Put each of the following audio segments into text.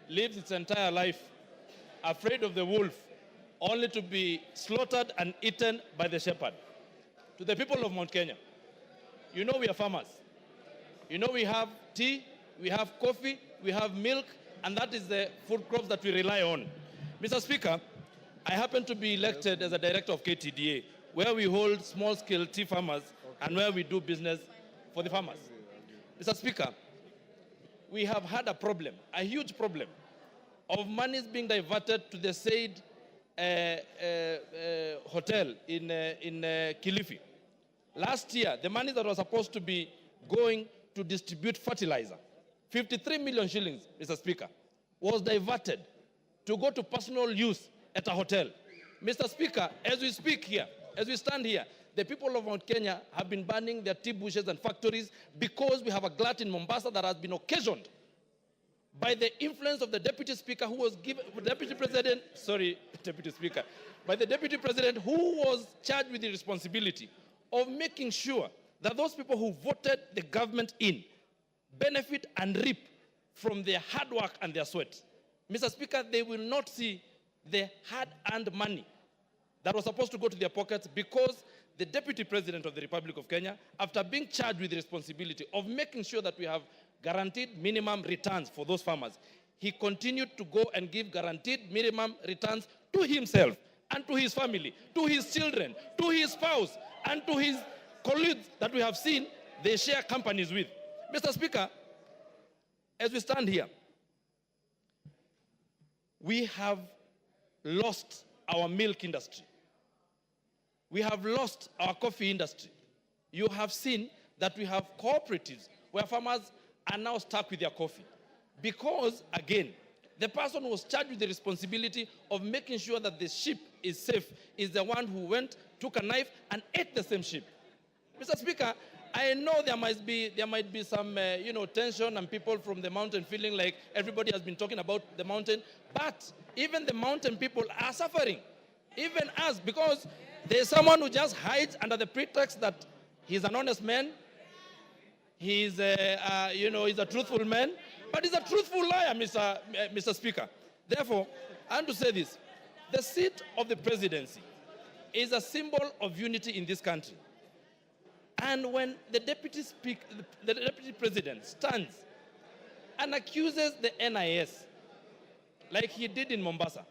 lives its entire life afraid of the wolf, only to be slaughtered and eaten by the shepherd. To the people of Mount Kenya, you know we are farmers. You know we have tea, we have coffee, we have milk, and that is the food crops that we rely on. Mr. Speaker, I happen to be elected as a director of KTDA, where we hold small-scale tea farmers and where we do business for the farmers. Mr. Speaker, we have had a problem, a huge problem, of monies being diverted to the said hotel in Kilifi. Last year, the money that was supposed to be going to distribute fertilizer, 53 million shillings, Mr. Speaker, was diverted to go to personal use at a hotel. Mr. Speaker, as we speak here, as we stand here, the people of Mount Kenya have been burning their tea bushes and factories because we have a glut in Mombasa that has been occasioned by the influence of the Deputy Speaker who was given, Deputy President who was charged with the responsibility of making sure that those people who voted the government in benefit and reap from their hard work and their sweat. Mr. Speaker, they will not see the hard-earned money that was supposed to go to their pockets because the Deputy President of the Republic of Kenya, after being charged with the responsibility of making sure that we have guaranteed minimum returns for those farmers, he continued to go and give guaranteed minimum returns to himself and to his family, to his children, to his spouse, and to his colleagues that we have seen they share companies with. Mr. Speaker, as we stand here, we have lost our milk industry. We have lost our coffee industry. You have seen that we have cooperatives where farmers are now stuck with their coffee. Because, again, the person who was charged with the responsibility of making sure that the sheep is safe is the one who went, took a knife, and ate the same sheep. Mr. Speaker, I know there might be some tension and people from the mountain feeling like everybody has been talking about the mountain, but even the mountain people are suffering, even us, because there's someone who just hides under the pretext that he's an honest man, he's a truthful man, but he's a truthful liar, Mr. Speaker. Therefore, I want to say this: the seat of the presidency is a symbol of unity in this country. And when the deputy president stands and accuses the NIS, like he did in Mombasa,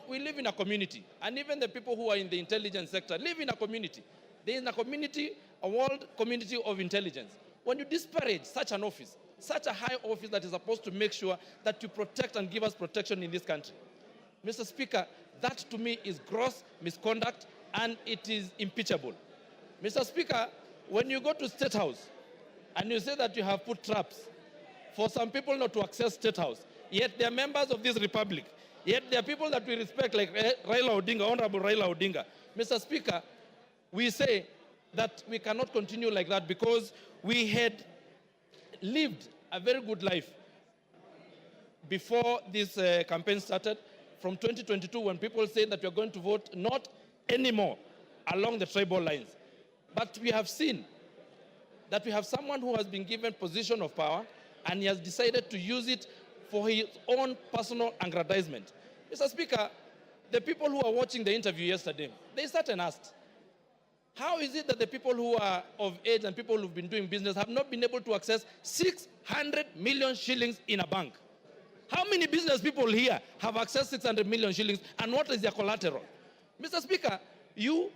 we live in a community, and even the people who are in the intelligence sector live in a community. There is a community, a world community of intelligence. When you disparage such an office, such a high office that is supposed to make sure that you protect and give us protection in this country, Mr. Speaker, that to me is gross misconduct and it is impeachable. Mr. Speaker, when you go to State House and you say that you have put traps for some people not to access State House, yet they are members of this republic, yet there are people that we respect like Raila Odinga, Honorable Raila Odinga. Mr. Speaker, we say that we cannot continue like that because we had lived a very good life before this campaign started, from 2022, when people say that we are going to vote not anymore along the tribal lines. But we have seen that we have someone who has been given position of power and he has decided to use it for his own personal aggrandizement. Mr. Speaker, the people who are watching the interview yesterday, they sat and asked, how is it that the people who are of age and people who've been doing business have not been able to access 600 million shillings in a bank? How many business people here have accessed 600 million shillings and what is their collateral? Mr. Speaker, you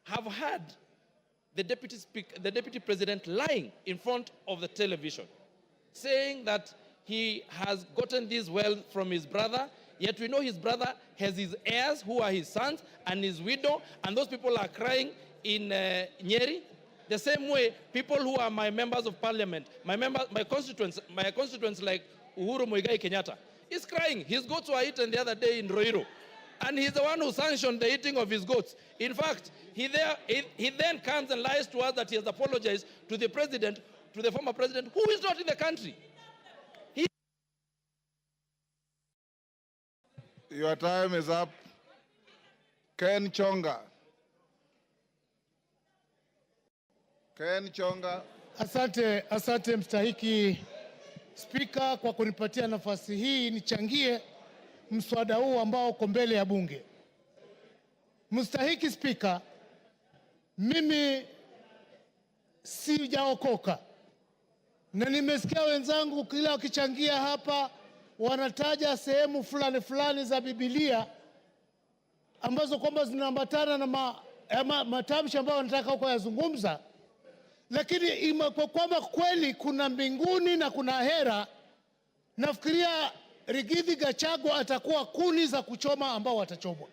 have had the deputy president lying in front of the television, saying that he has gotten this wealth from his brother, yet we know his brother has his heirs who are his sons and his widow, and those people are crying in Nyeri. The same way, people who are my members of parliament, my constituents like UHURU Kenyatta, is crying. His goats were eaten the other day in Roiro. And he's the one who sanctioned the eating of his goats. In fact, he then comes and lies to us that he has apologized to the president, to the former president, who is not in the country. Your time is up. Ken Chonga. Asante mstahiki Spika kwa kunipatia nafasi hii nichangie mswada huu ambao uko mbele ya Bunge. Mstahiki Spika, mimi sijaokoka na nimesikia wenzangu kila wakichangia hapa wanataja sehemu fulani fulani za Biblia ambazo kwamba zinaambatana na matamshi ambayo wanataka huko yazungumza, lakini kwa kwamba kweli kuna mbinguni na kuna hera, nafikiria Rigathi Gachagua atakuwa kuni za kuchoma ambao watachomwa.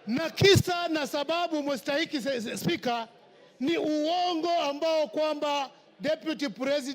Na kisa na sababu, mstahiki Spika, ni uongo ambao kwamba Deputy President